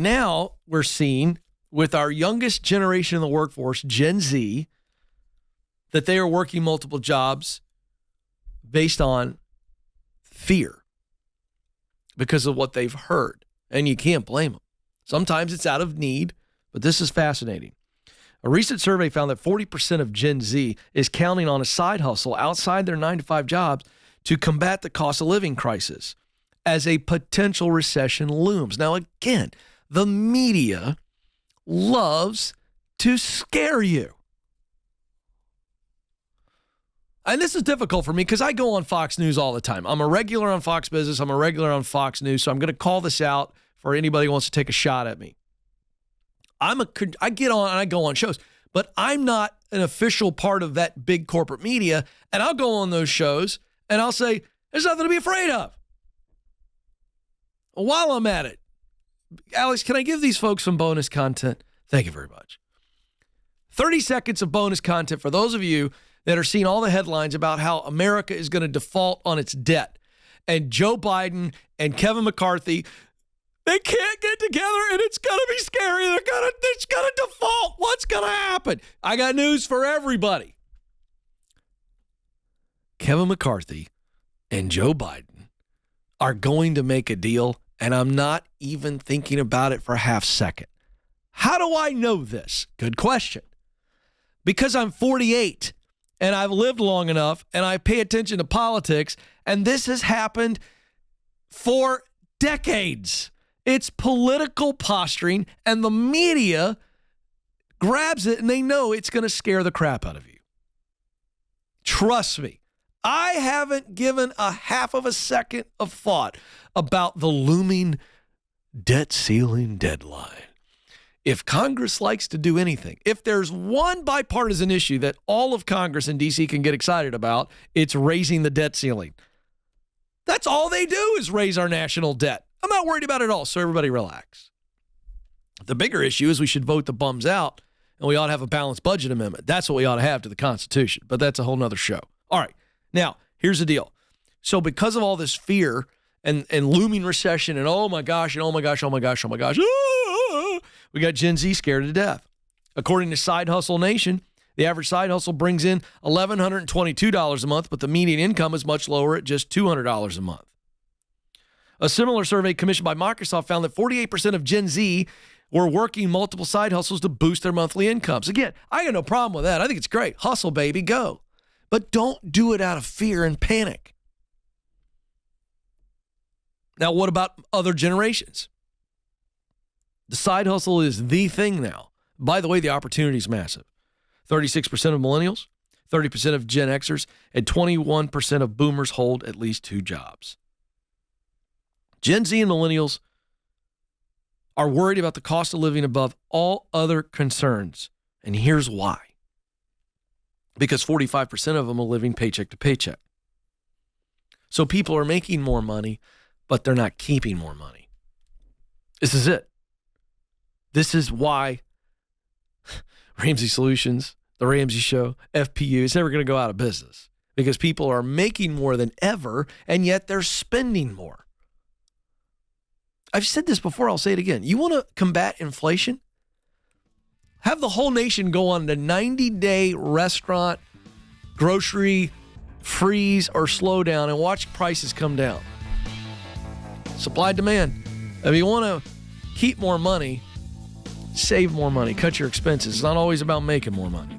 now we're seeing with our youngest generation in the workforce, Gen Z, that they are working multiple jobs based on fear because of what they've heard. And you can't blame them. Sometimes it's out of need, but this is fascinating. A recent survey found that 40% of Gen Z is counting on a side hustle outside their 9-to-5 jobs to combat the cost of living crisis as a potential recession looms. Now, again, the media loves to scare you. And this is difficult for me because I go on Fox News all the time. I'm a regular on Fox Business. I'm a regular on Fox News. So I'm going to call this out for anybody who wants to take a shot at me. I get on and I go on shows, but I'm not an official part of that big corporate media. And I'll go on those shows and I'll say, there's nothing to be afraid of. While I'm at it, Alex, can I give these folks some bonus content? Thank you very much. 30 seconds of bonus content for those of you that are seeing all the headlines about how America is going to default on its debt. And Joe Biden and Kevin McCarthy, they can't get together and it's going to be scary. It's going to default. What's going to happen? I got news for everybody. Kevin McCarthy and Joe Biden are going to make a deal, and I'm not even thinking about it for a half second. How do I know this? Good question. Because I'm 48 and I've lived long enough and I pay attention to politics, and this has happened for decades. It's political posturing, and the media grabs it, and they know it's going to scare the crap out of you. Trust me. I haven't given a half of a second of thought about the looming debt ceiling deadline. If Congress likes to do anything, if there's one bipartisan issue that all of Congress in D.C. can get excited about, it's raising the debt ceiling. That's all they do is raise our national debt. I'm not worried about it at all, so everybody relax. The bigger issue is we should vote the bums out, and we ought to have a balanced budget amendment. That's what we ought to have to the Constitution, but that's a whole nother show. All right. Now, here's the deal. So because of all this fear and looming recession and oh my gosh, we got Gen Z scared to death. According to Side Hustle Nation, the average side hustle brings in $1,122 a month, but the median income is much lower at just $200 a month. A similar survey commissioned by Microsoft found that 48% of Gen Z were working multiple side hustles to boost their monthly incomes. Again, I got no problem with that. I think it's great. Hustle, baby, go. But don't do it out of fear and panic. Now, what about other generations? The side hustle is the thing now. By the way, the opportunity is massive. 36% of millennials, 30% of Gen Xers, and 21% of boomers hold at least 2 jobs. Gen Z and millennials are worried about the cost of living above all other concerns. And here's why. Because 45% of them are living paycheck to paycheck. So people are making more money, but they're not keeping more money. This is it. This is why Ramsey Solutions, The Ramsey Show, FPU is never going to go out of business. Because people are making more than ever, and yet they're spending more. I've said this before, I'll say it again. You want to combat inflation? Have the whole nation go on a 90-day restaurant, grocery freeze or slow down and watch prices come down. Supply demand. If you want to keep more money, save more money, cut your expenses. It's not always about making more money.